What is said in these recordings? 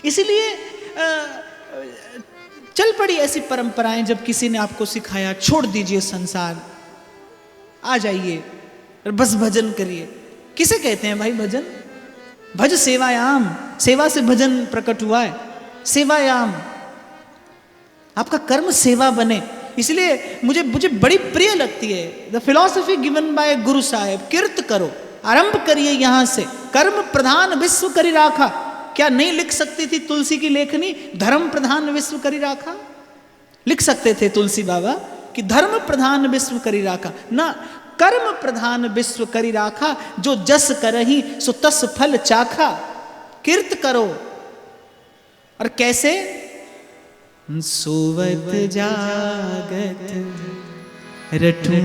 इसलिए चल पड़ी ऐसी परंपराएं। जब किसी ने आपको सिखाया छोड़ दीजिए संसार, आ जाइए और बस भजन करिए। किसे कहते हैं भाई भजन? भज सेवायाम, सेवा से भजन प्रकट हुआ है। सेवायाम, आपका कर्म सेवा बने। इसलिए मुझे बड़ी प्रिय लगती है द फिलॉसफी गिवन बाय गुरु साहेब, किर्त करो, आरंभ करिए यहां से। कर्म प्रधान विश्व करी राखा। क्या नहीं लिख सकती थी तुलसी की लेखनी, धर्म प्रधान विश्व करी राखा? लिख सकते थे तुलसी बाबा कि धर्म प्रधान विश्व करी राखा, ना कर्म प्रधान विश्व करी राखा। जो जस करही सो तस फल चाखा। किर्त करो। और कैसे? सोवत जागत रटू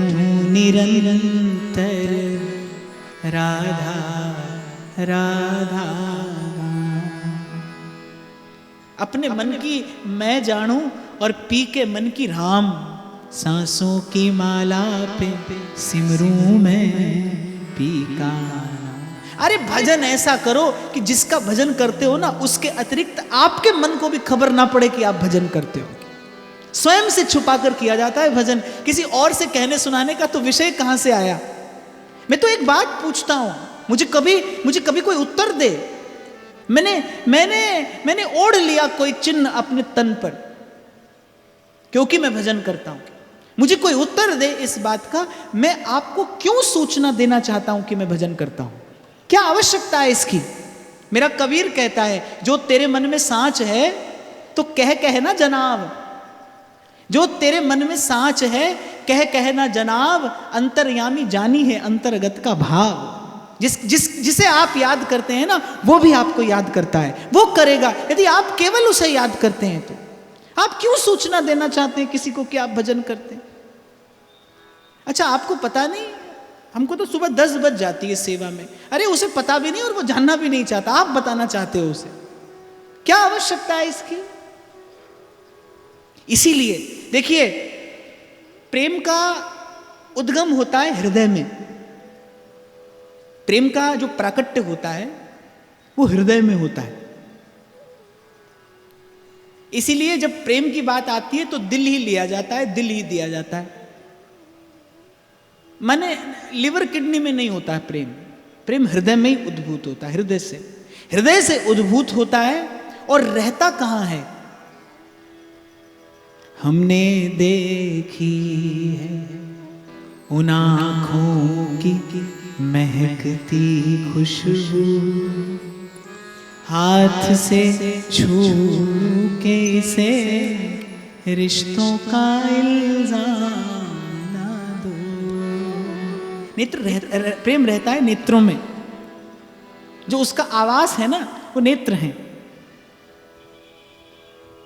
निरंतर, राधा राधा। अपने मन की मैं जानूं और पी के मन की राम। सांसों की माला पे सिमरूं मैं पी का नाम। अरे भजन ऐसा करो कि जिसका भजन करते हो ना, उसके अतिरिक्त आपके मन को भी खबर ना पड़े कि आप भजन करते हो। स्वयं से छुपा कर किया जाता है भजन। किसी और से कहने सुनाने का तो विषय कहां से आया? मैं तो एक बात पूछता हूं, मुझे कभी कोई उत्तर दे। मैंने ओढ़ लिया कोई चिन्ह अपने तन पर क्योंकि मैं भजन करता हूं। मुझे कोई उत्तर दे इस बात का, मैं आपको क्यों सूचना देना चाहता हूं कि मैं भजन करता हूं? क्या आवश्यकता है इसकी? मेरा कबीर कहता है, जो तेरे मन में सांच है तो कह ना जनाब। जो तेरे मन में सांच है कह ना जनाब। अंतर्यामी जानी है अंतर्गत का भाव। जिसे आप याद करते हैं ना, वो भी आपको याद करता है, वो करेगा। यदि आप केवल उसे याद करते हैं तो आप क्यों सूचना देना चाहते हैं किसी को कि आप भजन करते हैं? अच्छा, आपको पता नहीं, हमको तो सुबह 10 बज जाती है सेवा में। अरे उसे पता भी नहीं और वो जानना भी नहीं चाहता, आप बताना चाहते हो उसे। क्या आवश्यकता है इसकी? इसीलिए देखिए, प्रेम का उद्गम होता है हृदय में। प्रेम का जो प्राकट्य होता है वो हृदय में होता है। इसीलिए जब प्रेम की बात आती है तो दिल ही लिया जाता है, दिल ही दिया जाता है। माने लिवर किडनी में नहीं होता है प्रेम। प्रेम हृदय में ही उद्भूत होता है, हृदय से उद्भूत होता है। और रहता कहां है? हमने देखी है उन आँखों की महकती खुशबू, हाथ से छू के इसे रिश्तों का इल्जाम ना दो। प्रेम रहता है नेत्रों में। जो उसका आवास है ना, वो नेत्र हैं।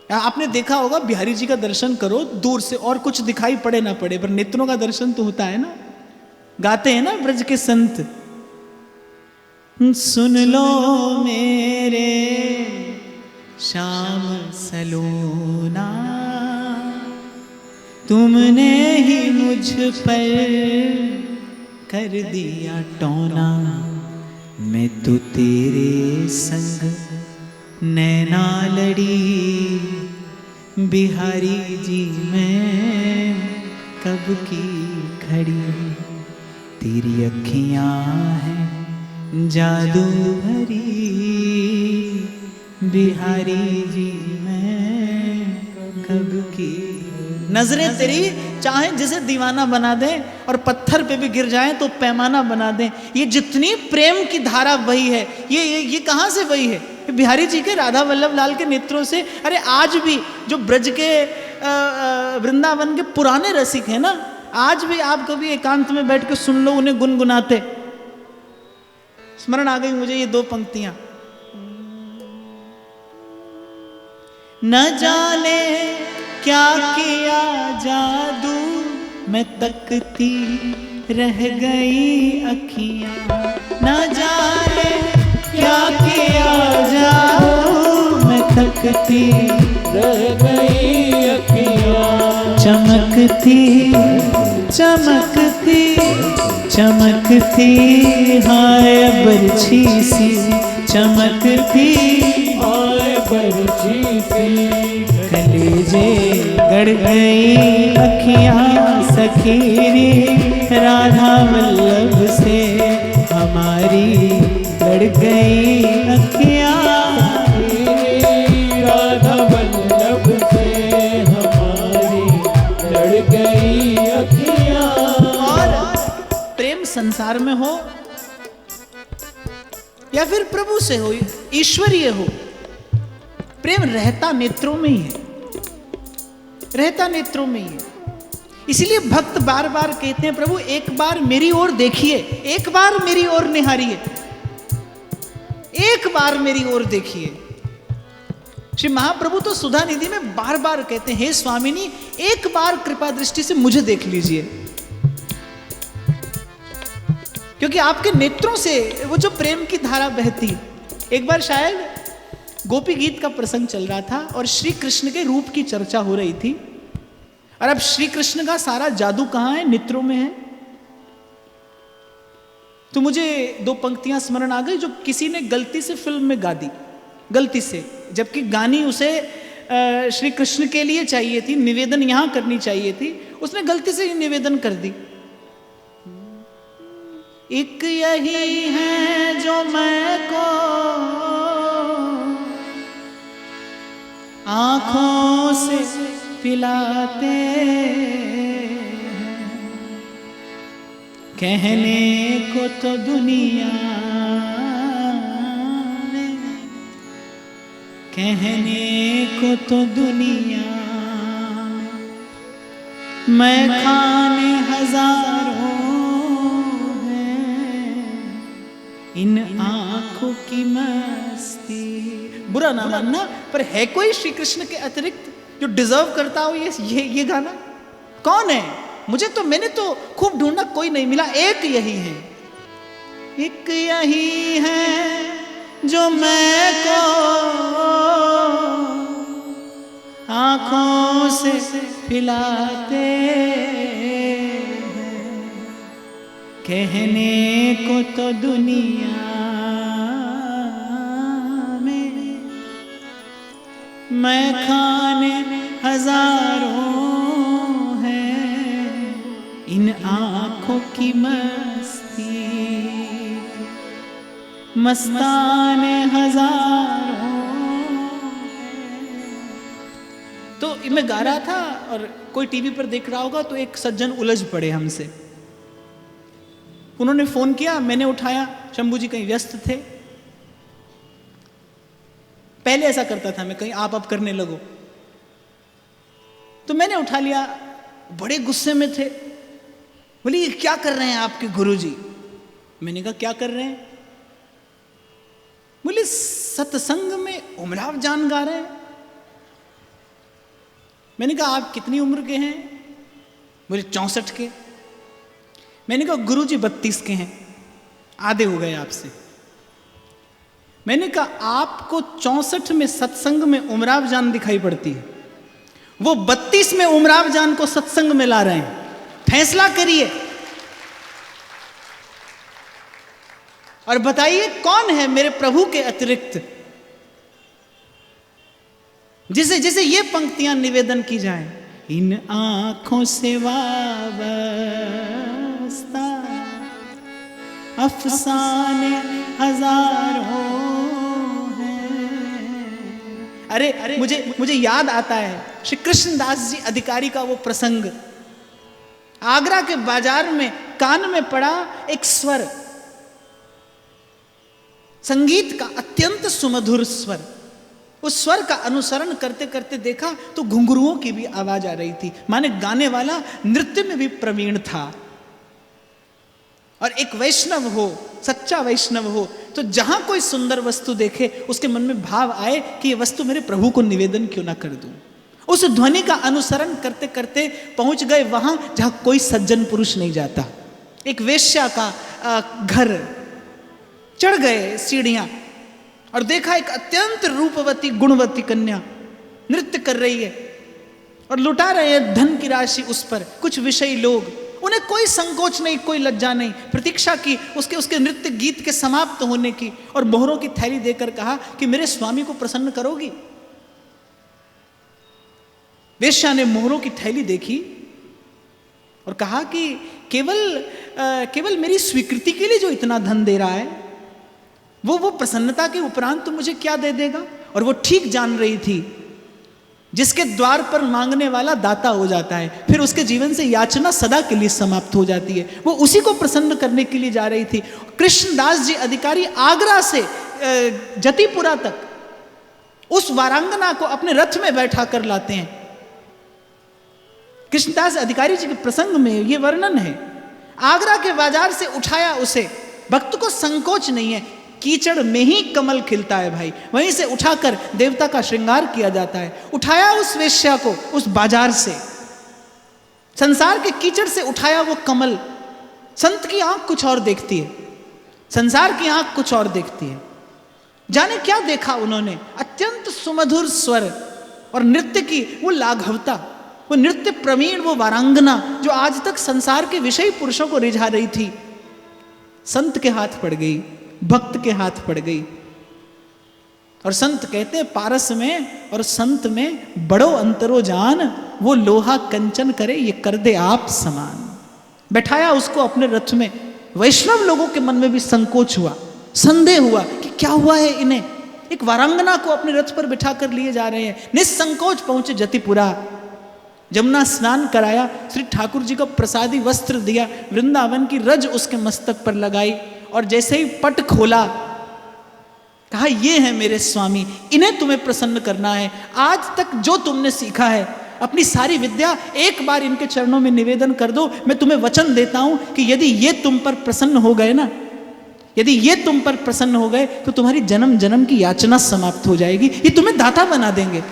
आपने देखा होगा, बिहारी जी का दर्शन करो दूर से, और कुछ दिखाई पड़े ना पड़े, पर नेत्रों का दर्शन तो होता है ना। गाते हैं ना ब्रज के संत, सुन लो मेरे श्याम सलोना, तुमने ही मुझ पर कर दिया टोना, मैं तो तेरे संग नैना लड़ी, बिहारी जी मैं कब की खड़ी, तेरी अखियां हैं जादू भरी, बिहारी जी मैं कब की। नजरें तेरी चाहे जिसे दीवाना बना दें और पत्थर पे भी गिर जाएं तो पैमाना बना दें। ये जितनी प्रेम की धारा बही है, ये कहाँ से बही है? बिहारी जी के, राधा वल्लभ लाल के नेत्रों से। अरे आज भी जो ब्रज के वृंदावन के पुराने रसिक हैं ना, आज भी आप कभी एकांत में बैठ के सुन लो उन्हें गुनगुनाते। स्मरण आ गई मुझे ये दो पंक्तियां। न जाने क्या किया जादू, मैं तकती रह गई अखियां, न जाने क्या किया जादू, मैं तकती रह गई अखियां, चमकती चमकती चमकती हाय बरछी सी, चमकती हाय बरछी सी। कलेजे गड़ गई अखियां सखीरी, राधा वल्लभ से हमारी लड़ गई अखियां। राधा वल्लभ से हमारी लड़ गई अखियां। और प्रेम संसार में हो या फिर प्रभु से हो, ईश्वरीय हो, प्रेम रहता नेत्रों में ही है, रहता नेत्रों में ही है। इसलिए भक्त बार बार कहते हैं, प्रभु एक बार मेरी ओर देखिए, एक बार मेरी ओर निहारिए, एक बार मेरी ओर देखिए। श्री महाप्रभु तो सुधा निधि में बार बार कहते हैं, हे स्वामिनी एक बार कृपा दृष्टि से मुझे देख लीजिए, क्योंकि आपके नेत्रों से वो जो प्रेम की धारा बहती। एक बार शायद गोपी गीत का प्रसंग चल रहा था और श्री कृष्ण के रूप की चर्चा हो रही थी, और अब श्री कृष्ण का सारा जादू कहां है? नेत्रों में है। तो मुझे दो पंक्तियां स्मरण आ गई जो किसी ने गलती से फिल्म में गा दी, गलती से, जबकि गानी उसे श्री कृष्ण के लिए चाहिए थी, निवेदन यहां करनी चाहिए थी, उसने गलती से ही निवेदन कर दी। एक यही है जो मैं को आंखों से पिलाते हैं, कहने को तो दुनिया में, कहने को तो दुनिया में, मैं खाने हजारों इन आंखों की मस्ती। बुरा ना मानना, पर है कोई श्री कृष्ण के अतिरिक्त जो डिजर्व करता हो ये गाना? कौन है? मुझे तो, मैंने तो खूब ढूंढा, कोई नहीं मिला। एक यही है, एक यही है जो मैं को आंखों से पिलाते हैं, कहने को तो दुनिया में, मैं खाने हजारों हैं इन आंखों की मस्ती, मस्ताने हजारों। तो मैं गा रहा था और कोई टीवी पर देख रहा होगा, तो एक सज्जन उलझ पड़े हमसे। उन्होंने फोन किया, मैंने उठाया, शंभू जी कहीं व्यस्त थे। पहले ऐसा करता था मैं, कहीं आप करने लगो, तो मैंने उठा लिया। बड़े गुस्से में थे, बोले ये क्या कर रहे हैं आपके गुरुजी? मैंने कहा क्या कर रहे हैं? बोले सत्संग में उमराव जान गा रहे हैं। मैंने कहा आप कितनी उम्र के हैं? बोले 64 के। मैंने कहा गुरुजी 32 के हैं, आधे हो गए आपसे। मैंने कहा आपको 64 में सत्संग में उमराव जान दिखाई पड़ती है, वो 32 में उमराव जान को सत्संग में ला रहे हैं। फैसला करिए और बताइए कौन है मेरे प्रभु के अतिरिक्त जिसे जिसे ये पंक्तियां निवेदन की जाए। इन आंखों से वाबस्ता अफसाने हजारों हैं। अरे मुझे याद आता है श्री कृष्णदास जी अधिकारी का वो प्रसंग। आगरा के बाजार में कान में पड़ा एक स्वर, संगीत का अत्यंत सुमधुर स्वर। उस स्वर का अनुसरण करते करते देखा तो घुंघरुओं की भी आवाज आ रही थी, माने गाने वाला नृत्य में भी प्रवीण था। और एक वैष्णव हो, सच्चा वैष्णव हो, तो जहां कोई सुंदर वस्तु देखे उसके मन में भाव आए कि ये वस्तु मेरे प्रभु को निवेदन क्यों ना कर दूं। उस ध्वनि का अनुसरण करते करते पहुंच गए वहां जहां कोई सज्जन पुरुष नहीं जाता। एक वेश्या का घर, चढ़ गए सीढ़ियां और देखा एक अत्यंत रूपवती गुणवती कन्या नृत्य कर रही है और लुटा रहे हैं धन की राशि उस पर। कुछ विषयी लोग उन्हें कोई संकोच नहीं, कोई लज्जा नहीं। प्रतीक्षा की उसके नृत्य गीत के समाप्त होने की, और मोहरों की थैली देकर कहा कि मेरे स्वामी को प्रसन्न करोगी। वेश्या ने मोहरों की थैली देखी और कहा कि केवल मेरी स्वीकृति के लिए जो इतना धन दे रहा है, वो प्रसन्नता के उपरांत तो मुझे क्या दे देगा। और वो ठीक जान रही थी, जिसके द्वार पर मांगने वाला दाता हो जाता है, फिर उसके जीवन से याचना सदा के लिए समाप्त हो जाती है। वो उसी को प्रसन्न करने के लिए जा रही थी। कृष्णदास जी अधिकारी आगरा से जतिपुरा तक उस वारांगना को अपने रथ में बैठा कर लाते हैं। कृष्णदास अधिकारी जी के प्रसंग में यह वर्णन है। आगरा के बाजार से उठाया उसे, भक्त को संकोच नहीं है, कीचड़ में ही कमल खिलता है भाई, वहीं से उठाकर देवता का श्रृंगार किया जाता है। उठाया उस वेश्या को उस बाजार से, संसार के कीचड़ से उठाया वो कमल। संत की आंख कुछ और देखती है, संसार की आंख कुछ और देखती है। जाने क्या देखा उन्होंने, अत्यंत सुमधुर स्वर और नृत्य की वो लाघवता, वो नृत्य प्रवीण, वो वारांगना जो आज तक संसार के विषयी पुरुषों को रिझा रही थी, संत के हाथ पड़ गई, भक्त के हाथ पड़ गई। और संत कहते हैं पारस में और संत में बड़ो अंतरो जान, वो लोहा कंचन करे ये कर दे आप समान। बैठाया उसको अपने रथ में। वैष्णव लोगों के मन में भी संकोच हुआ, संदेह हुआ कि क्या हुआ है इन्हें। एक वारांगना को अपने रथ पर बिठा कर लिए जा रहे हैं। निसंकोच पहुंचे जतिपुरा, जमुना स्नान कराया, श्री ठाकुर जी को प्रसादी वस्त्र दिया, वृंदावन की रज उसके मस्तक पर लगाई, और जैसे ही पट खोला कहा ये है मेरे स्वामी, इन्हें तुम्हें प्रसन्न करना है। आज तक जो तुमने सीखा है, अपनी सारी विद्या एक बार इनके चरणों में निवेदन कर दो। मैं तुम्हें वचन देता हूं कि यदि ये तुम पर प्रसन्न हो गए ना, यदि ये तुम पर प्रसन्न हो गए तो तुम्हारी जन्म जन्म की याचना समाप्त हो जाएगी, ये तुम्हें दाता बना देंगे।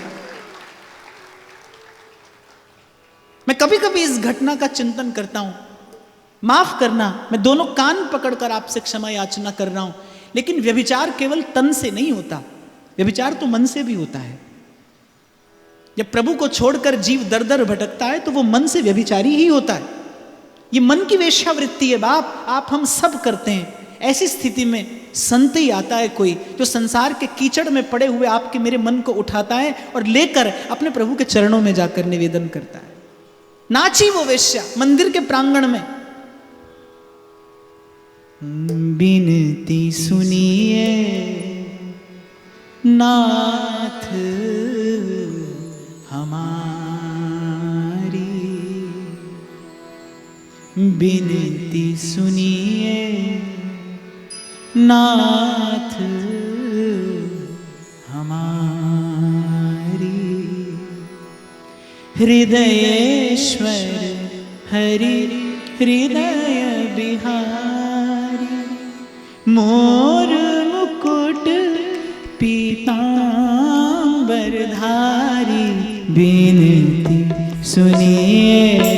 मैं कभी कभी इस घटना का चिंतन करता हूं, माफ करना, मैं दोनों कान पकड़कर आपसे क्षमा याचना कर रहा हूं, लेकिन व्यभिचार केवल तन से नहीं होता, व्यभिचार तो मन से भी होता है। जब प्रभु को छोड़कर जीव दर दर भटकता है तो वो मन से व्यभिचारी ही होता है। ये मन की वेश्यावृत्ति है बाप, आप हम सब करते हैं। ऐसी स्थिति में संत ही आता है कोई, जो संसार के कीचड़ में पड़े हुए आपके मेरे मन को उठाता है और लेकर अपने प्रभु के चरणों में जाकर निवेदन करता है। नाची वो वेश्या मंदिर के प्रांगण में, बिनती सुनिए नाथ हमारी, बिनती सुनिए नाथ हमारी। हृदयेश्वर हरि हृदय बिहारी, मोर मुकुट पीतांबरधारी, बिनती सुनिए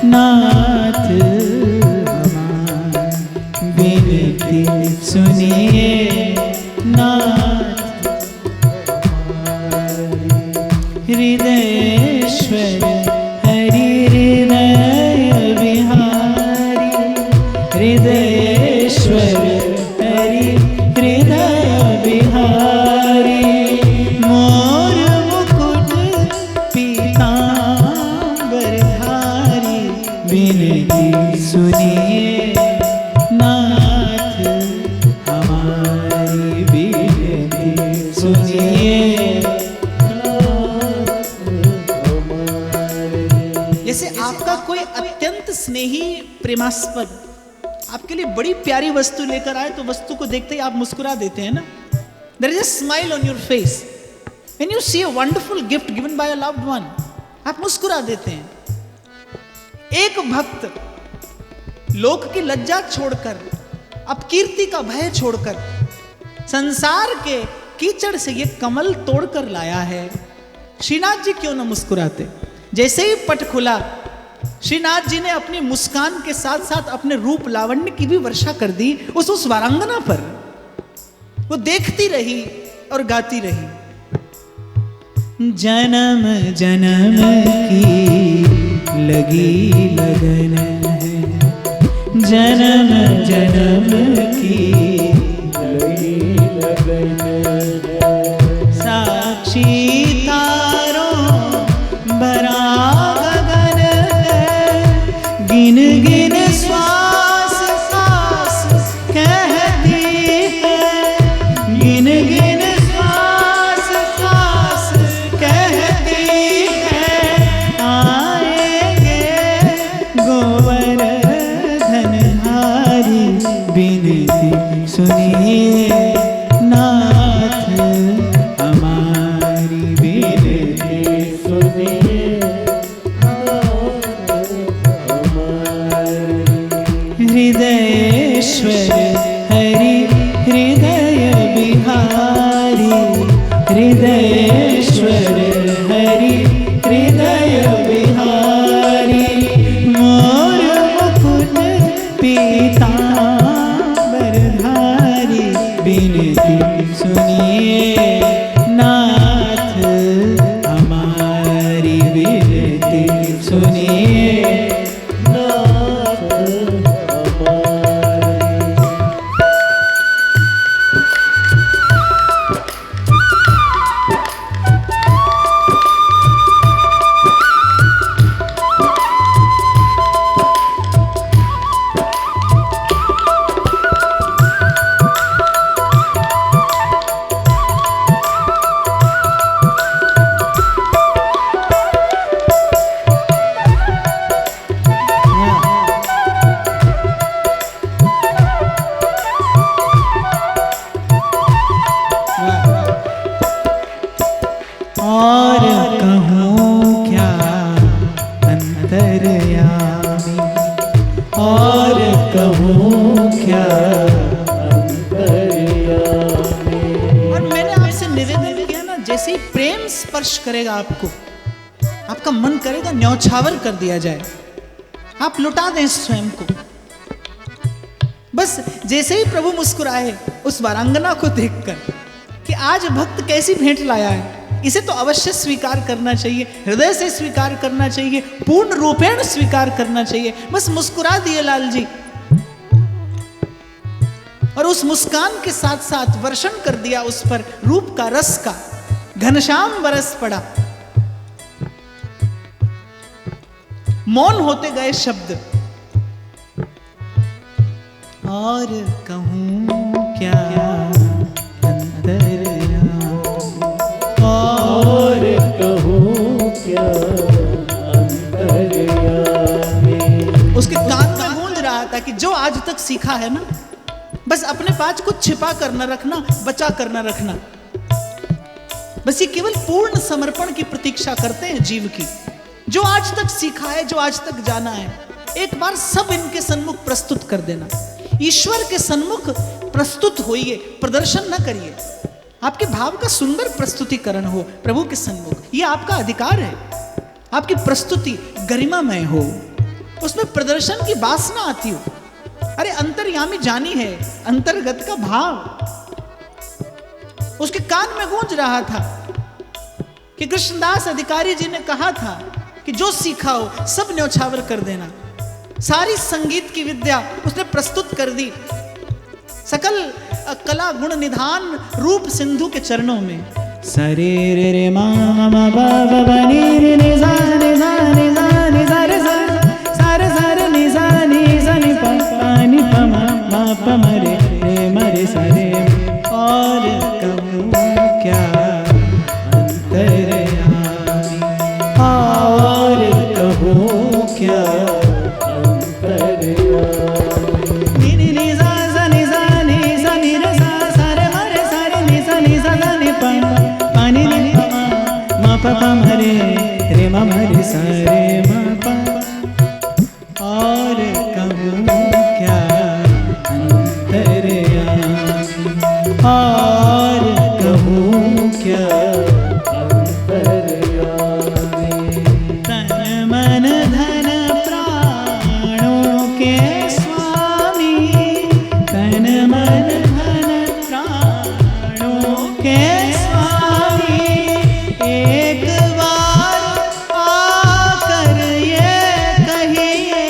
नाथ हमारी, बिनती सुनिए नाथ हमारी। हृदयेश्वर हरि हृदय बिहारी, हृदयेश्वर हरि हृदय बिहारी, मोर मुकुट पीतांबरधारी, बिनती सुनिए नाथ हमारी, बिनती सुनिए। जैसे आपका कोई अत्यंत स्नेही प्रेमास्पद आपके लिए बड़ी प्यारी वस्तु लेकर आए तो वस्तु को देखते ही आप मुस्कुरा देते हैं ना। There is a smile on your face when you see a wonderful gift given by a loved one. आप मुस्कुरा देते हैं। एक भक्त लोक की लज्जा छोड़कर, अपकीर्ति का भय छोड़कर, संसार के कीचड़ से ये कमल तोड़कर लाया है। श्रीनाथ जी क्यों न मुस्कुराते। जैसे ही पट खुला, श्रीनाथ जी ने अपनी मुस्कान के साथ साथ अपने रूप लावण्य की भी वर्षा कर दी उस वारांगना पर। वो देखती रही और गाती रही, जन्म जन्म की लगी लगन है, जन्म जन्म की लगी लगन है। साक्षी तारों भरा गगन है, गिन गिन श्वास सांस कहती है, गिन गिन श्वास सांस कहती है, आएंगे गोवर्धन हारी बिनती सुनिए नाथ हमारी बिनती सुनिए हृदयेश्वर हरि हृदय बिहारी, हृदयेश्वर हरि हृदय बिहारी, मोर मुकुट पीतांबरधारी बिनती सुनिए नाथ हमारी बिनती सुनिए नाथ हमारी। और कहूँ क्या अंतर्यामी, और कहूँ क्या। और मैंने आपसे निवेदन किया ना, जैसे ही प्रेम स्पर्श करेगा आपको, आपका मन करेगा न्यौछावर कर दिया जाए, आप लुटा दें स्वयं को। बस जैसे ही प्रभु मुस्कुराए उस वारांगना को देखकर कि आज भक्त कैसी भेंट लाया है, इसे तो अवश्य स्वीकार करना चाहिए, हृदय से स्वीकार करना चाहिए, पूर्ण रूपेण स्वीकार करना चाहिए। बस मुस्कुरा दिए लाल जी, और उस मुस्कान के साथ साथ वर्षण कर दिया उस पर रूप का, रस का। घनश्याम बरस पड़ा, मौन होते गए शब्द। और कहूँ क्या अंतर्यामी, और कहूँ क्या अंतर्यामी। उसके कान में गूंज रहा था कि जो आज तक सीखा है ना, बस अपने पास कुछ छिपा कर न रखना, बचा कर न रखना। बस ये केवल पूर्ण समर्पण की प्रतीक्षा करते हैं जीव की। जो आज तक सीखा है, जो आज तक जाना है, एक बार सब इनके सन्मुख प्रस्तुत कर देना। ईश्वर के सन्मुख प्रस्तुत होइए, प्रदर्शन न करिए। आपके भाव का सुंदर प्रस्तुतिकरण हो प्रभु के सन्मुख, ये आपका अधिकार है। आपकी प्रस्तुति गरिमामय हो, उसमें प्रदर्शन की वासना आती हो। अरे अंतर्यामी जानी है, अंतर्गत का भाव। उसके कान में गूंज रहा था कि कृष्णदास अधिकारी जी ने कहा था कि जो सीखा हो सब न्यौछावर कर देना। सारी संगीत की विद्या उसने प्रस्तुत कर दी, सकल कला गुण निधान रूप सिंधु के चरणों में। सरे रे रे मा मा बा बा बा नी रे नि सा नि सा नि सा नि सा रे सा सा रे सा रे नि सा नि पा पा नि पा मा मा पा म रे सा रे। और कहूँ क्या अंतर्यामी, और कहूँ क्या पा मरे रे मरे सा रे मा पा। और कहूँ क्या अंतर्यामी, और कहूँ क्या अंतर्यामी। तन मन धन प्राणों के स्वामी, तन मन धन प्राणों के स्वामी। एक बार आकर ये कहिए,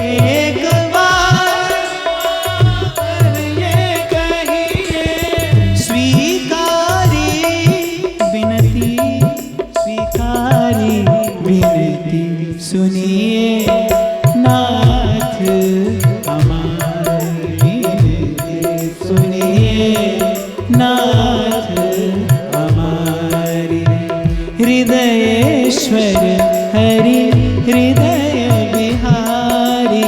एक बार हरि हृदय बिहारी,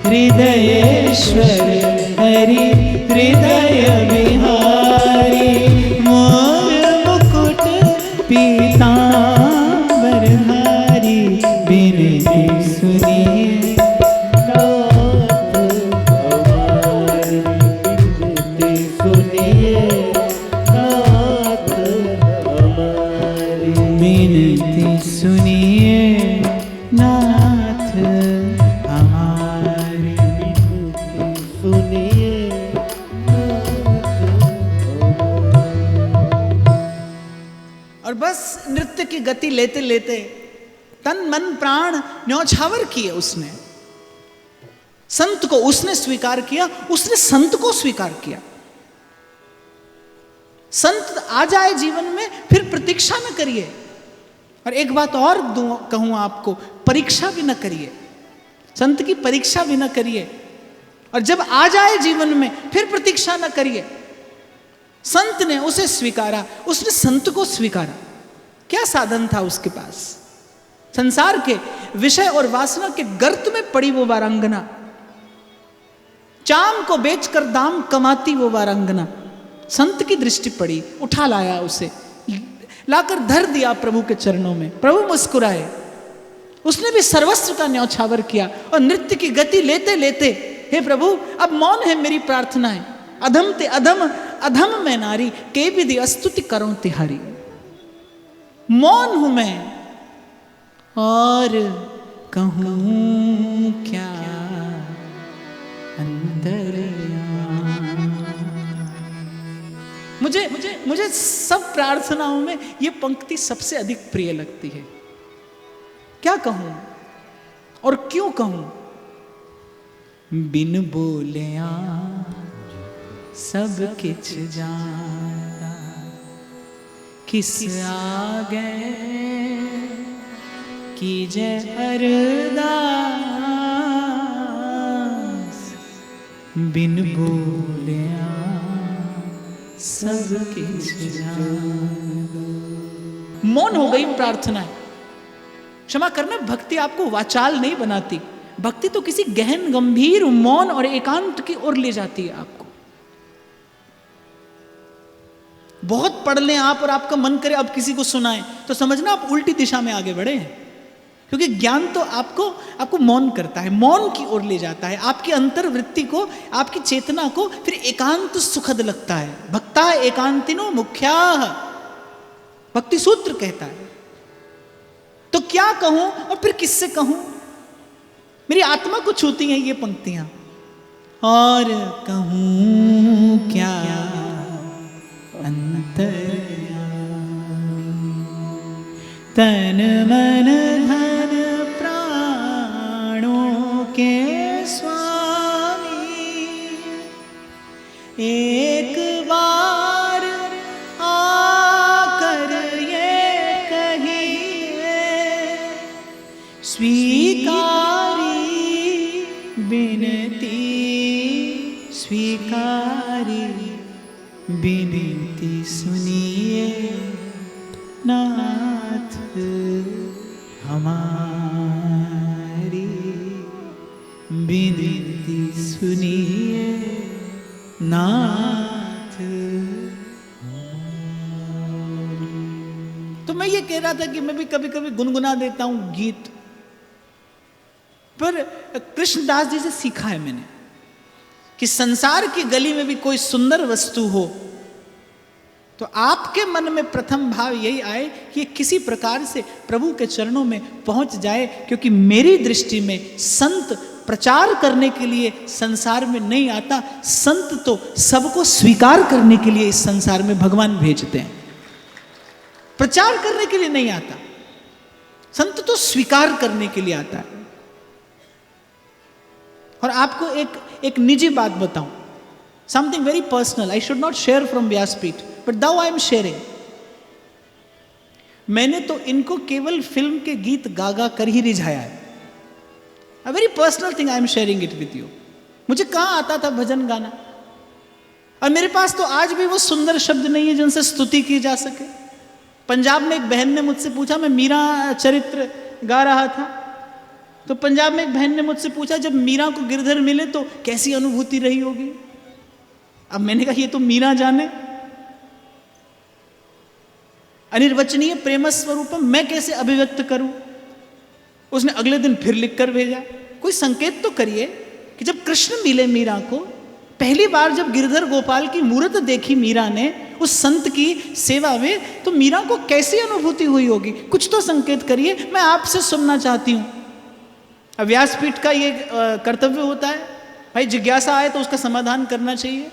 हृदयेश्वर हरि हृदय बिहारी। मोर मुकुट पीतांबरधारी, बिनती सुनिए बिनती सुनिए नाथ हमारी। और बस नृत्य की गति लेते लेते तन मन प्राण न्यौछावर किए उसने। संत को उसने स्वीकार किया, उसने संत को स्वीकार किया। संत आ जाए जीवन में फिर प्रतीक्षा न करिए। और एक बात और कहूं आपको, परीक्षा भी न करिए, संत की परीक्षा भी न करिए। और जब आ जाए जीवन में फिर प्रतीक्षा न करिए। संत ने उसे स्वीकारा, उसने संत को स्वीकारा। क्या साधन था उसके पास? संसार के विषय और वासना के गर्त में पड़ी वो वारांगना, चाम को बेचकर दाम कमाती वो वारांगना। संत की दृष्टि पड़ी, उठा लाया उसे, लाकर धर दिया प्रभु के चरणों में। प्रभु मुस्कुराए, उसने भी सर्वस्व का न्यौछावर किया और नृत्य की गति लेते लेते, हे प्रभु अब मौन है मेरी प्रार्थना है, अधम ते अधम अधम मैं नारी, के विधि स्तुति करो तिहारी। मौन हूं मैं और कहूं क्या अंतर्यामी। मुझे सब प्रार्थनाओं में ये पंक्ति सबसे अधिक प्रिय लगती है। क्या कहूं और क्यों कहूं? बिन बोलिया सब किछ जाना, किस आगे कीजे अरदास। बिन बोलिया सब किछ जाना। मौन हो गई प्रार्थनाएं। क्षमा करना, भक्ति आपको वाचाल नहीं बनाती। भक्ति तो किसी गहन गंभीर मौन और एकांत की ओर ले जाती है आपको। बहुत पढ़ लें आप और आपका मन करे अब किसी को सुनाएं, तो समझना आप उल्टी दिशा में आगे बढ़े हैं। क्योंकि ज्ञान तो आपको मौन करता है, मौन की ओर ले जाता है, आपकी अंतर्वृत्ति को, आपकी चेतना को फिर एकांत सुखद लगता है। भक्ता एकांतिनो मुख्याः, भक्ति सूत्र कहता है। तो क्या कहूं और फिर किससे कहूं? मेरी आत्मा को छूती हैं ये पंक्तियां। और कहूं क्या अंतर्यामी, तन मन धन प्राणों के स्वामी, एक बार आकर ये कहिए, स्वीकारी बिनती स्वीकारी, बिनती सुनिए नाथ हमारी, बिनती सुनिए नाथ। तो मैं ये कह रहा था कि मैं भी कभी कभी गुनगुना देता हूं गीत, पर कृष्णदास जी से सीखा है मैंने कि संसार की गली में भी कोई सुंदर वस्तु हो तो आपके मन में प्रथम भाव यही आए कि किसी प्रकार से प्रभु के चरणों में पहुंच जाए। क्योंकि मेरी दृष्टि में संत प्रचार करने के लिए संसार में नहीं आता, संत तो सबको स्वीकार करने के लिए इस संसार में भगवान भेजते हैं। प्रचार करने के लिए नहीं आता, संत तो स्वीकार करने के लिए आता है। और आपको एक निजी बात बताऊं, something very personal, I should not share from व्यासपीठ, but though I am sharing. मैंने तो इनको केवल फिल्म के गीत गा गा कर ही रिझाया है। A very personal thing, I am sharing it with you. मुझे कहां आता था भजन गाना, और मेरे पास तो आज भी वो सुंदर शब्द नहीं है जिनसे स्तुति की जा सके। पंजाब में एक बहन ने मुझसे पूछा, मैं मीरा चरित्र गा रहा था, तो पंजाब में एक बहन ने मुझसे पूछा, जब मीरा को गिरधर मिले तो कैसी अनुभूति रही होगी। अब मैंने कहा ये तो मीरा जाने, अनिर्वचनीय प्रेम स्वरूपम मैं कैसे अभिव्यक्त करूं। उसने अगले दिन फिर लिख कर भेजा, कोई संकेत तो करिए कि जब कृष्ण मिले मीरा को, पहली बार जब गिरधर गोपाल की मूर्त देखी मीरा ने उस संत की सेवा में, तो मीरा को कैसी अनुभूति हुई होगी, कुछ तो संकेत करिए, मैं आपसे सुनना चाहती हूं। अब व्यासपीठ का ये कर्तव्य होता है, भाई जिज्ञासा आए तो उसका समाधान करना चाहिए।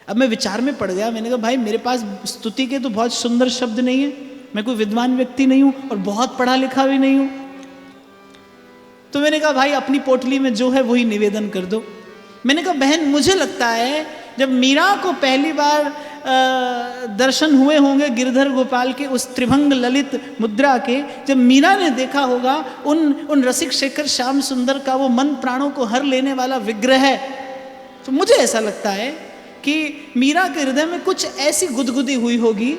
अब मैं विचार में पड़ गया, मैंने कहा भाई मेरे पास स्तुति के तो बहुत सुंदर शब्द नहीं है, मैं कोई विद्वान व्यक्ति नहीं हूं और बहुत पढ़ा लिखा भी नहीं हूं, तो मैंने कहा भाई अपनी पोटली में जो है वही निवेदन कर दो। मैंने कहा बहन मुझे लगता है जब मीरा को पहली बार दर्शन हुए होंगे गिरधर गोपाल के उस त्रिभंग ललित मुद्रा के, जब मीरा ने देखा होगा उन रसिक शेखर श्याम सुंदर का वो मन प्राणों को हर लेने वाला विग्रह है, तो मुझे ऐसा लगता है कि मीरा के हृदय में कुछ ऐसी गुदगुदी हुई होगी,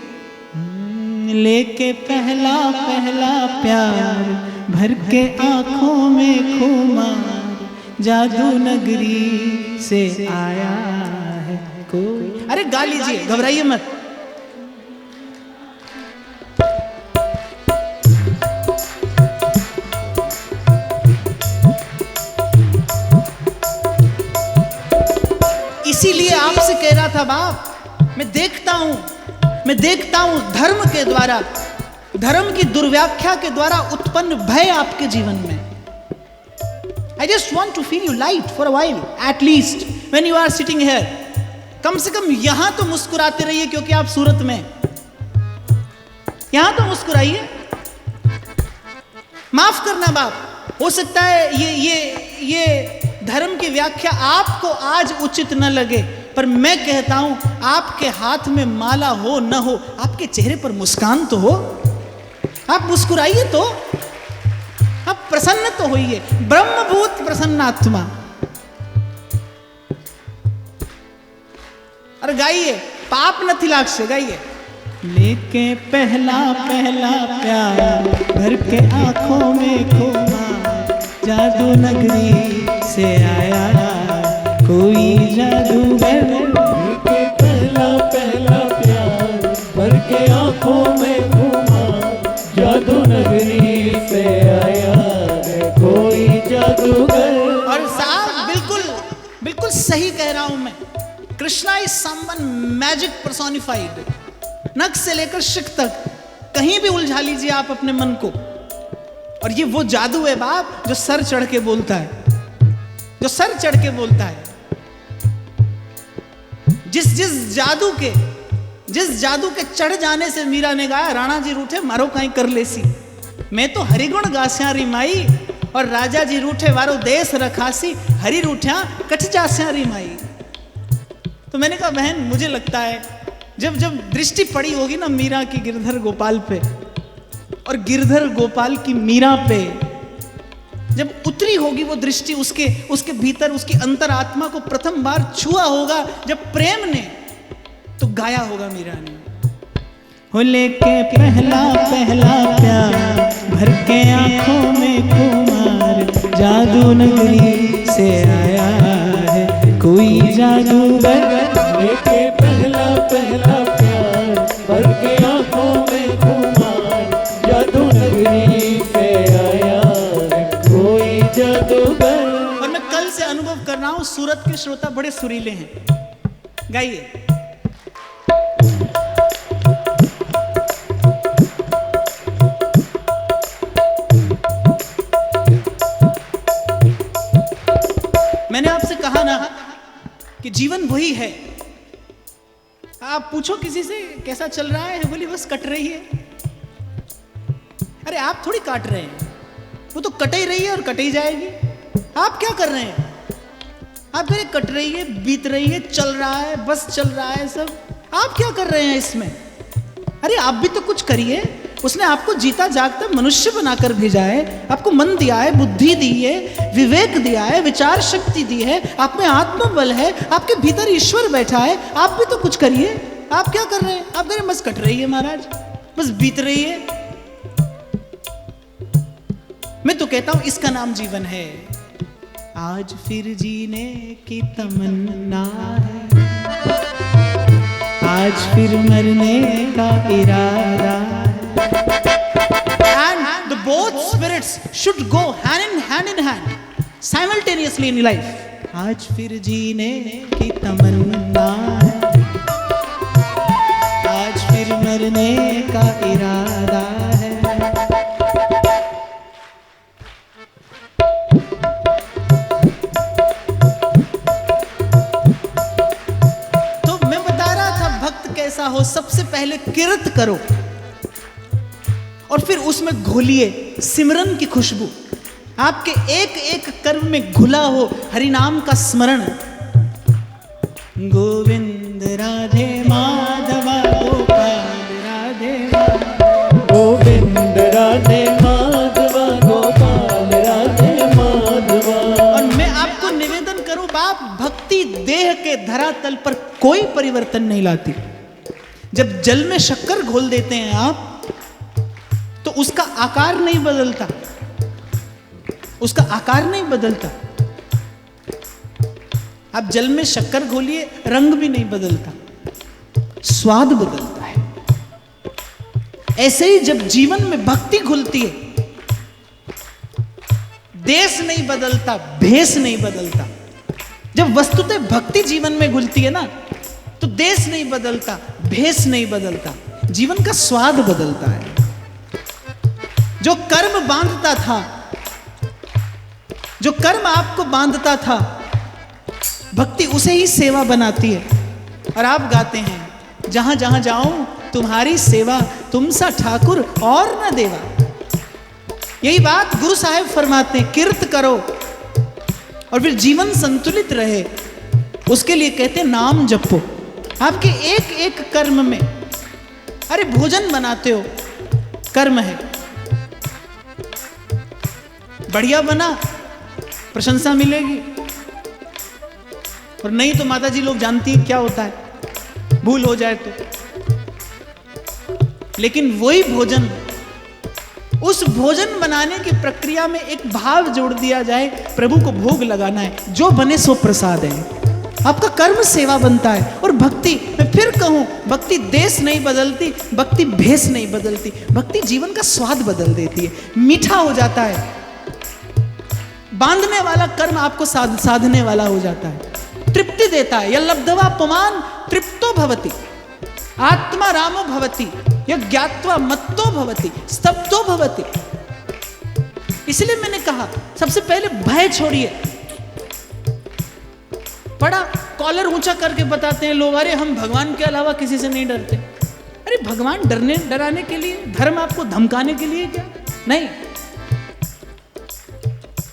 लेके पहला पहला प्यार भर के आंखों में खुमार, जादू नगरी से आया है कोई। अरे गा लीजिए, घबराइए मत। इसीलिए आपसे कह रहा था बाप, मैं देखता हूं धर्म के द्वारा, धर्म की दुर्व्याख्या के द्वारा उत्पन्न भय आपके जीवन में। I just want to feel you light for a while, at least when you are sitting here. कम से कम यहां तो मुस्कुराते रहिए, क्योंकि आप सूरत में, यहां तो मुस्कुराइए। माफ करना बाप, हो सकता है ये धर्म की व्याख्या आपको आज उचित न लगे, पर मैं कहता हूं आपके हाथ में माला हो न हो, आपके चेहरे पर मुस्कान तो हो, आप मुस्कुराइए तो, आप प्रसन्न तो होइए। ब्रह्मभूत प्रसन्नात्मा। अरे गाइए, पाप न लाक्ष्य गाइए। लेके पहला पहला प्यार भर के आंखों में खुमार, जादू नगरी से आया कोई जादूगर। लेके पहला पहला प्यार भर के आंखों में खुमार, जादू नगरी से आया है कोई जादूगर। और साहब बिल्कुल सही कह रहा हूं मैं। Krishna is someone magic personified. नख से लेकर शिख तक कहीं भी उलझा लीजिए आप अपने मन को, और ये वो जादू है बाप जो सर चढ़ के बोलता है, जो सर चढ़ के बोलता है। जिस जादू के चढ़ जाने से मीरा ने गाया, राणा जी रूठे मारो कहीं कर लेसी, मैं तो हरिगुण गास्या रिमाई, और राजा जी रूठे वारो देश रखासी, हरि रूठ्या कठ जास्या रिमाई। तो मैंने कहा बहन मुझे लगता है जब दृष्टि पड़ी होगी ना मीरा की गिरधर गोपाल पे, और गिरधर गोपाल की मीरा पे जब उतरी होगी वो दृष्टि, उसके भीतर उसकी अंतरात्मा को प्रथम बार छुआ होगा जब प्रेम ने, तो गाया होगा मीरा ने, हो लेके पहला पहला प्यार भर के आंखों में खुमार, जादू नगरी से आया है कोई जादूगर। लेके पहला पहला प्यार भर के आंखों में खुमार, जादू नगरी से आया है कोई जादूगर। और मैं कल से अनुभव कर रहा हूं सूरत के श्रोता बड़े सुरीले हैं। गाइए। मैंने आपसे कहा ना कि जीवन वही है। आप पूछो किसी से कैसा चल रहा है, बोली बस कट रही है। अरे आप थोड़ी काट रहे हैं, वो तो कट ही रही है और कट ही जाएगी। आप क्या कर रहे हैं? आप कह रहे कट रही है, बीत रही है, चल रहा है, बस चल रहा है सब। आप क्या कर रहे हैं इसमें? अरे आप भी तो कुछ करिए। उसने आपको जीता जागता मनुष्य बनाकर भेजा है, आपको मन दिया है, बुद्धि दी है, विवेक दिया है, विचार शक्ति दी है, आप में आत्मबल है, आपके भीतर ईश्वर बैठा है। आप भी तो कुछ करिए। आप क्या कर रहे हैं? आप कह रहे हैं बस कट रही है महाराज। बस बीत रही है। मैं तो कहता हूं इसका नाम जीवन है। आज फिर जीने की तमन्ना है, आज फिर मरने का इरादा है। And the both spirits should go hand in hand simultaneously in life. आज फिर जीने की तमन्ना है, आज फिर मरने का इरादा है। तो मैं बता रहा था भक्त कैसा हो, सबसे पहले किरत करो और फिर उसमें घोलिए सिमरन की खुशबू। आपके एक एक कर्म में घुला हो हरिनाम का स्मरण। गोविंद राधे माधवा गोपाल राधे गोविंद राधे माधवा गोपाल राधे माधवा। और मैं आपको निवेदन करूं बाप, भक्ति देह के धरातल पर कोई परिवर्तन नहीं लाती। जब जल में शक्कर घोल देते हैं आप तो उसका आकार नहीं बदलता, उसका आकार नहीं बदलता। आप जल में शक्कर घोलिए, रंग भी नहीं बदलता, स्वाद बदलता है। ऐसे ही जब जीवन में भक्ति घुलती है, देश नहीं बदलता, भेष नहीं बदलता। जब वस्तुतः भक्ति जीवन में घुलती है ना, तो देश नहीं बदलता, भेष नहीं बदलता, जीवन का स्वाद बदलता है। जो कर्म बांधता था, जो कर्म आपको बांधता था, भक्ति उसे ही सेवा बनाती है। और आप गाते हैं, जहां जहां जाऊं तुम्हारी सेवा, तुम सा ठाकुर और न देवा। यही बात गुरु साहिब फरमाते हैं, किरत करो और फिर जीवन संतुलित रहे, उसके लिए कहते हैं नाम जपो। आपके एक एक कर्म में, अरे भोजन बनाते हो, कर्म है, बढ़िया बना, प्रशंसा मिलेगी। और नहीं तो माता जी लोग जानती है क्या होता है, भूल हो जाए तो। लेकिन वही भोजन, उस भोजन बनाने की प्रक्रिया में एक भाव जोड़ दिया जाए, प्रभु को भोग लगाना है, जो बने सो प्रसाद है। आपका कर्म सेवा बनता है। और भक्ति, मैं फिर कहूं, भक्ति देश नहीं बदलती, भक्ति भेष नहीं बदलती, भक्ति जीवन का स्वाद बदल देती है, मीठा हो जाता है। बांधने वाला कर्म आपको साधने वाला हो जाता है, तृप्ति देता है। यल्लब्धवा पुमान तृप्तो भवति, आत्मा रामो भवति, यह ज्ञात्वा मत्तो भवति, स्तब्धो भवति। इसलिए मैंने कहा सबसे पहले भय छोड़िए। बड़ा कॉलर ऊंचा करके बताते हैं लोग, अरे हम भगवान के अलावा किसी से नहीं डरते। अरे भगवान डराने के लिए, धर्म आपको धमकाने के लिए क्या? नहीं।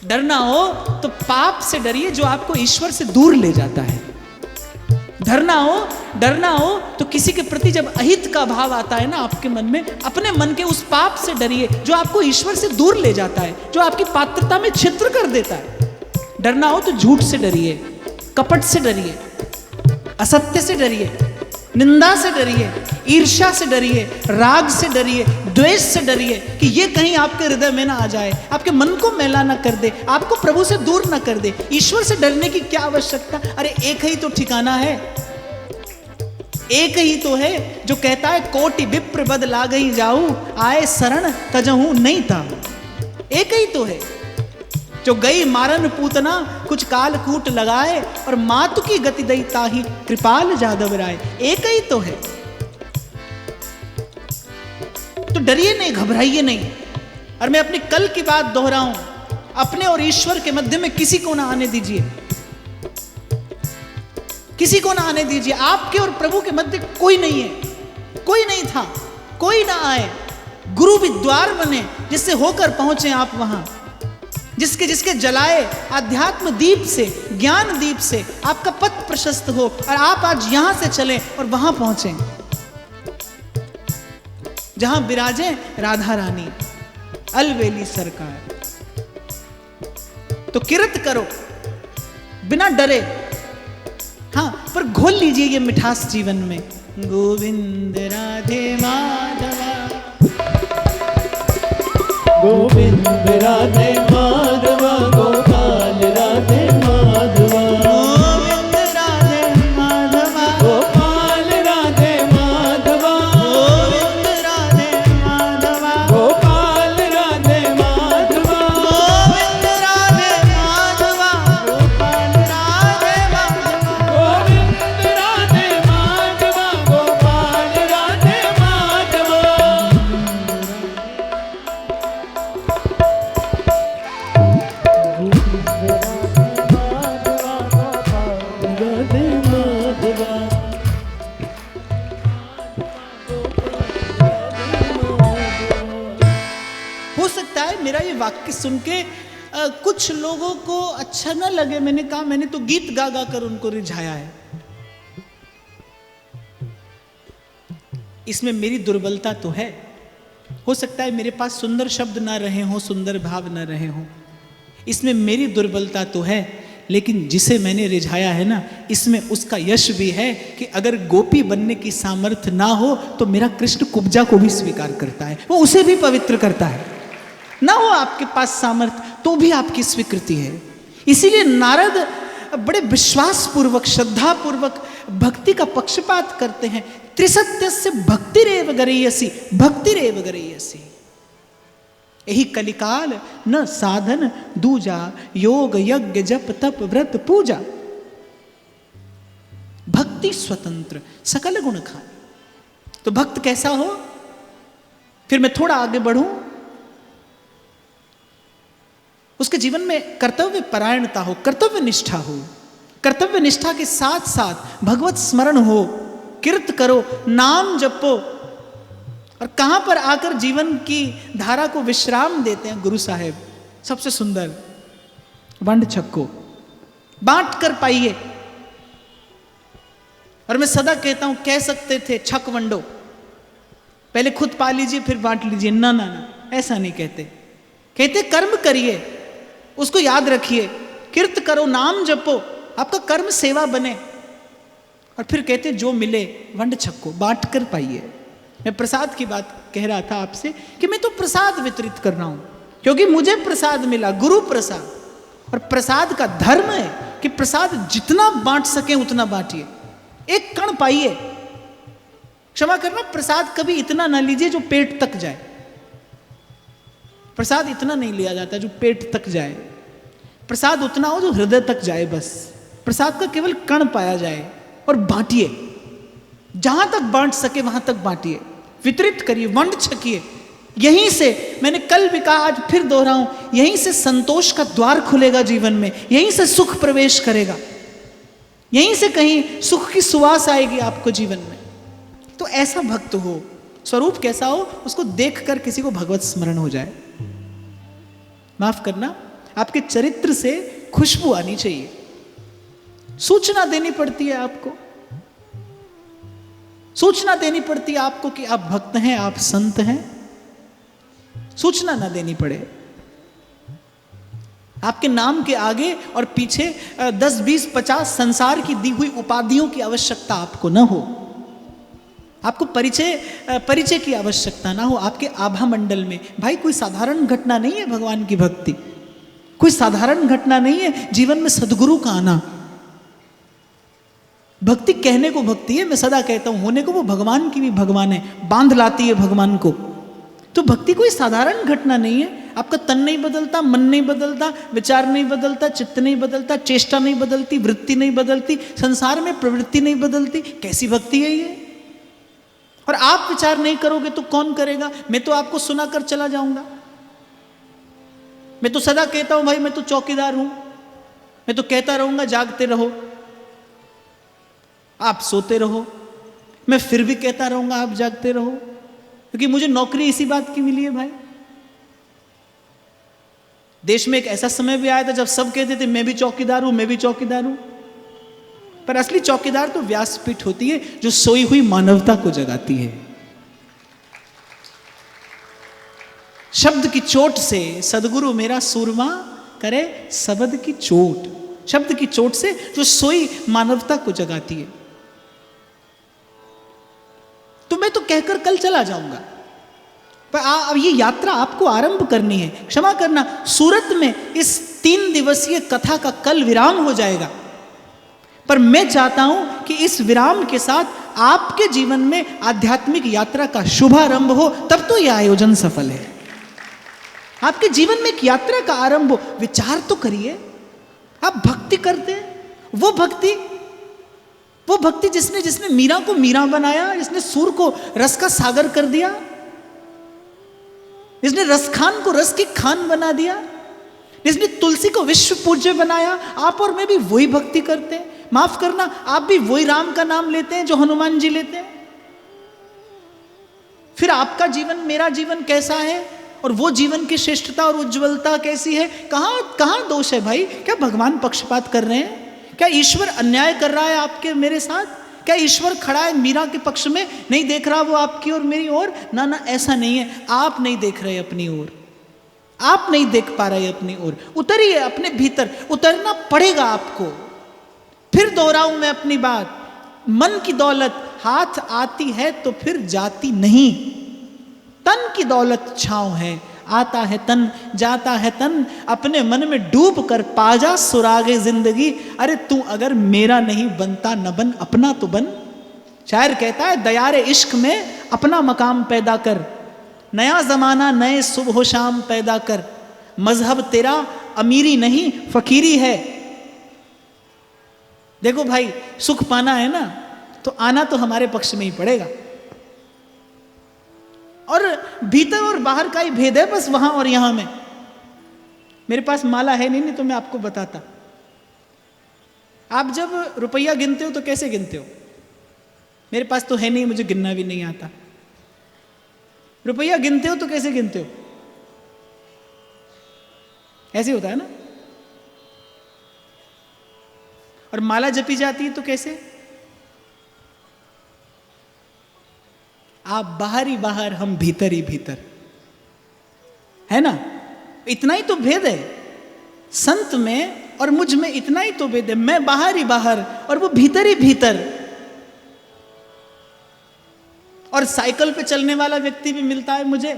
डरना हो तो पाप से डरिए जो आपको ईश्वर से दूर ले जाता है। डरना हो तो किसी के प्रति जब अहित का भाव आता है ना आपके मन में, अपने मन के उस पाप से डरिए जो आपको ईश्वर से दूर ले जाता है, जो आपकी पात्रता में छिद्र कर देता है। डरना हो तो झूठ से डरिए, कपट से डरिए, असत्य से डरिए, निंदा से डरिए, ईर्ष्या से डरिए, राग से डरिए, द्वेष से डरिए कि ये कहीं आपके हृदय में ना आ जाए, आपके मन को मैला ना कर दे, आपको प्रभु से दूर ना कर दे। ईश्वर से डरने की क्या आवश्यकता? अरे एक ही तो ठिकाना है, एक ही तो है जो कहता है कोटि विप्र बद लागई जाऊं, आए शरण तजहू नहीं था। एक ही तो है जो गई मारन पूतना, कुछ काल कूट लगाए, और मातु की गति दई ताही कृपाल जादव राय। एक ही तो है। तो डरिए नहीं, घबराइए नहीं। और मैं अपनी कल की बात दोहराऊं, अपने और ईश्वर के मध्य में किसी को ना आने दीजिए, किसी को ना आने दीजिए। आपके और प्रभु के मध्य कोई नहीं है, कोई नहीं था, कोई ना आए। गुरु भी द्वार बने जिससे होकर पहुंचे आप वहां, जिसके जलाए आध्यात्म दीप से, ज्ञान दीप से आपका पथ प्रशस्त हो और आप आज यहां से चले और वहां पहुंचे जहां विराजे राधा रानी, अलवेली सरकार। तो किरत करो बिना डरे, हाँ, पर घोल लीजिए ये मिठास जीवन में। गोविंद राधे माधवा। गोविंद राधे माधवा गोपाल राधे माधवा गोविंद राधे माधवा गोपाल राधे माधवा गोविंद राधे माधवा गोपाल राधे माधवा गोविंद राधे माधवा गोपाल राधे माधवा गोविंद राधे माधवा गोपाल राधे माधवा राधे माधवा हो सकता है मेरा ये वाक्य सुन के कुछ लोगों को अच्छा ना लगे। मैंने कहा मैंने तो गीत गा गा कर उनको रिझाया है। इसमें मेरी दुर्बलता तो है। हो सकता है मेरे पास सुंदर शब्द ना रहे हो, सुंदर भाव ना रहे हो, इसमें मेरी दुर्बलता तो है। लेकिन जिसे मैंने रिझाया है ना, इसमें उसका यश भी है कि अगर गोपी बनने की सामर्थ्य ना हो तो मेरा कृष्ण कुब्जा को भी स्वीकार करता है, वो उसे भी पवित्र करता है। ना हो आपके पास सामर्थ्य तो भी आपकी स्वीकृति है। इसीलिए नारद बड़े विश्वास पूर्वक, श्रद्धा पूर्वक भक्ति का पक्षपात करते हैं। त्रिसत्य से भक्तिरेव गरीयसी, भक्तिरेव गरीयसी। यही कलिकाल न साधन दूजा, योग यज्ञ जप तप व्रत पूजा। भक्ति स्वतंत्र सकल गुण खानी। तो भक्त कैसा हो? फिर मैं थोड़ा आगे बढ़ूं। उसके जीवन में कर्तव्य परायणता हो, कर्तव्य निष्ठा हो। कर्तव्य निष्ठा के साथ साथ भगवत स्मरण हो, कीर्त करो, नाम जपो। और कहां पर आकर जीवन की धारा को विश्राम देते हैं गुरु साहेब। सबसे सुंदर वंड छक्को बांट कर पाइए। और मैं सदा कहता हूं, कह सकते थे छक वंडो, पहले खुद पा लीजिए फिर बांट लीजिए। ना ना ना, ऐसा नहीं कहते। कहते कर्म करिए, उसको याद रखिए, कीर्त करो, नाम जपो, आपका कर्म सेवा बने। और फिर कहते जो मिले वंड छक्को, बांट कर पाइए। मैं प्रसाद की बात कह रहा था आपसे कि मैं तो प्रसाद वितरित कर रहा हूं, क्योंकि मुझे प्रसाद मिला, गुरु प्रसाद। और प्रसाद का धर्म है कि प्रसाद जितना बांट सके उतना बांटिए, एक कण पाइए। क्षमा करना, प्रसाद कभी इतना ना लीजिए जो पेट तक जाए। प्रसाद इतना नहीं लिया जाता जो पेट तक जाए। प्रसाद उतना हो जो हृदय तक जाए। बस प्रसाद का केवल कण पाया जाए। और बांटिए, जहां तक बांट सके वहां तक बांटिए, वितरित करिए, वंड छकिए। यहीं से, मैंने कल भी कहा, आज फिर दोहराऊं, यहीं से संतोष का द्वार खुलेगा जीवन में। यहीं से सुख प्रवेश करेगा, यहीं से कहीं सुख की सुवास आएगी आपको जीवन में। तो ऐसा भक्त हो, स्वरूप कैसा हो, उसको देखकर किसी को भगवत स्मरण हो जाए। माफ करना, आपके चरित्र से खुशबू आनी चाहिए। सूचना देनी पड़ती है आपको, सूचना देनी पड़ती है आपको कि आप भक्त हैं, आप संत हैं। सूचना ना देनी पड़े। आपके नाम के आगे और पीछे 10, 20, 50 संसार की दी हुई उपाधियों की आवश्यकता आपको ना हो। आपको परिचय की आवश्यकता ना हो। आपके आभा मंडल में, भाई कोई साधारण घटना नहीं है भगवान की भक्ति, कोई साधारण घटना नहीं है जीवन में सदगुरु का आना। भक्ति कहने को भक्ति है, मैं सदा कहता हूं, होने को वो भगवान की भी भगवान है, बांध लाती है भगवान को। तो भक्ति कोई साधारण घटना नहीं है। आपका तन नहीं बदलता, मन नहीं बदलता, विचार नहीं बदलता, चित्त नहीं बदलता, चेष्टा नहीं बदलती, वृत्ति नहीं बदलती, संसार में प्रवृत्ति नहीं बदलती। कैसी भक्ति है ये? और आप विचार नहीं करोगे तो कौन करेगा? मैं तो आपको सुनाकर चला जाऊंगा। मैं तो सदा कहता हूं, भाई मैं तो चौकीदार हूं, मैं तो कहता रहूंगा जागते रहो, आप सोते रहो। मैं फिर भी कहता रहूंगा आप जागते रहो, क्योंकि मुझे नौकरी इसी बात की मिली है भाई। देश में एक ऐसा समय भी आया था जब सब कहते थे मैं भी चौकीदार हूं, मैं भी चौकीदार हूं। पर असली चौकीदार तो व्यासपीठ होती है जो सोई हुई मानवता को जगाती है। शब्द की चोट से सदगुरु मेरा सूरमा करे शब्द की चोट। शब्द की चोट से जो सोई मानवता को जगाती है। तो मैं तो कहकर कल चला जाऊंगा, पर अब ये यात्रा आपको आरंभ करनी है। क्षमा करना, सूरत में इस 3 दिवसीय कथा का कल विराम हो जाएगा, पर मैं चाहता हूं कि इस विराम के साथ आपके जीवन में आध्यात्मिक यात्रा का शुभारंभ हो, तब तो यह आयोजन सफल है। आपके जीवन में एक यात्रा का आरंभ हो। विचार तो करिए, आप भक्ति करते हैं, वो भक्ति जिसने मीरा को मीरा बनाया, जिसने सूर को रस का सागर कर दिया, जिसने रसखान को रस की खान बना दिया, जिसने तुलसी को विश्व पूज्य बनाया, आप और मैं भी वही भक्ति करते हैं। माफ करना, आप भी वही राम का नाम लेते हैं जो हनुमान जी लेते हैं। फिर आपका जीवन मेरा जीवन कैसा है, और वो जीवन की श्रेष्ठता और उज्ज्वलता कैसी है? कहां दोष है भाई? क्या भगवान पक्षपात कर रहे हैं? क्या ईश्वर अन्याय कर रहा है आपके मेरे साथ? क्या ईश्वर खड़ा है मीरा के पक्ष में, नहीं देख रहा वो आपकी और मेरी ओर? ना, ऐसा नहीं है। आप नहीं देख रहे अपनी ओर, आप नहीं देख पा रहे अपनी ओर। उतरिए अपने भीतर, उतरना पड़ेगा आपको। फिर दोहराऊं मैं अपनी बात, मन की दौलत हाथ आती है तो फिर जाती नहीं। तन की दौलत छांव है, आता है तन जाता है तन। अपने मन में डूब कर पाजा सुरागे जिंदगी। अरे तू अगर मेरा नहीं बनता न बन, अपना तो बन। शायर कहता है, दयारे इश्क में अपना मकाम पैदा कर, नया जमाना नए सुबह शाम पैदा कर। मजहब तेरा अमीरी नहीं फकीरी है। देखो भाई, सुख पाना है ना, तो आना तो हमारे पक्ष में ही पड़ेगा। और भीतर और बाहर का ही भेद है बस, वहां और यहां में। मेरे पास माला है नहीं तो मैं आपको बताता। आप जब रुपया गिनते हो तो कैसे गिनते हो? मेरे पास तो है नहीं, मुझे गिनना भी नहीं आता। रुपया गिनते हो तो कैसे गिनते हो? ऐसे होता है ना। और माला जपी जाती है तो कैसे? आप बाहर ही बाहर, हम भीतर ही भीतर, है ना। इतना ही तो भेद है संत में और मुझ में, इतना ही तो भेद है। मैं बाहर ही बाहर और वो भीतर ही भीतर। और साइकिल पे चलने वाला व्यक्ति भी मिलता है मुझे,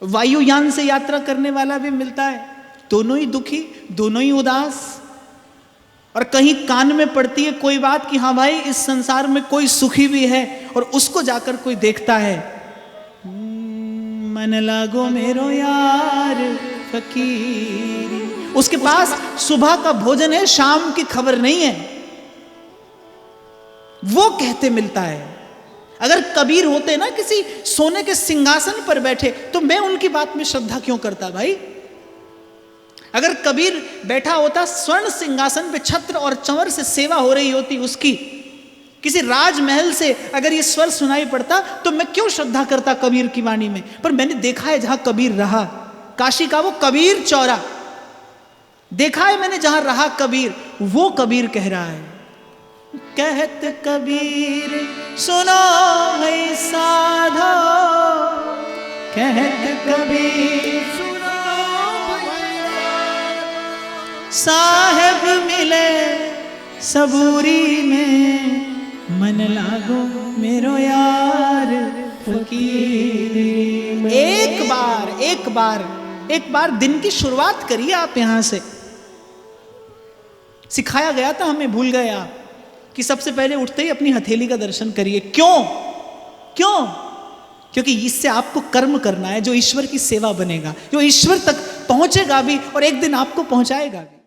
वायुयान से यात्रा करने वाला भी मिलता है। दोनों ही दुखी, दोनों ही उदास। और कहीं कान में पड़ती है कोई बात कि हाँ भाई, इस संसार में कोई सुखी भी है, और उसको जाकर कोई देखता है, मन लागो मेरो यार फकीरी। उसके पास सुबह का भोजन है, शाम की खबर नहीं है। वो कहते मिलता है। अगर कबीर होते ना किसी सोने के सिंहासन पर बैठे, तो मैं उनकी बात में श्रद्धा क्यों करता भाई? अगर कबीर बैठा होता स्वर्ण सिंहासन पे, छत्र और चंवर से सेवा हो रही होती उसकी, किसी राजमहल से अगर ये स्वर सुनाई पड़ता, तो मैं क्यों श्रद्धा करता कबीर की वाणी में? पर मैंने देखा है जहां कबीर रहा, काशी का वो कबीर चौरा देखा है मैंने, जहां रहा कबीर, वो कबीर कह रहा है, कहत कबीर सुनो है साधो, कहत कबीर साहेब मिले सबूरी में, मन लागो मेरो यार फकीरी में। एक बार दिन की शुरुआत करिए आप यहां से। सिखाया गया था हमें, भूल गए आप, कि सबसे पहले उठते ही अपनी हथेली का दर्शन करिए। क्यों? क्योंकि इससे आपको कर्म करना है जो ईश्वर की सेवा बनेगा, जो ईश्वर तक पहुंचेगा भी और एक दिन आपको पहुंचाएगा भी।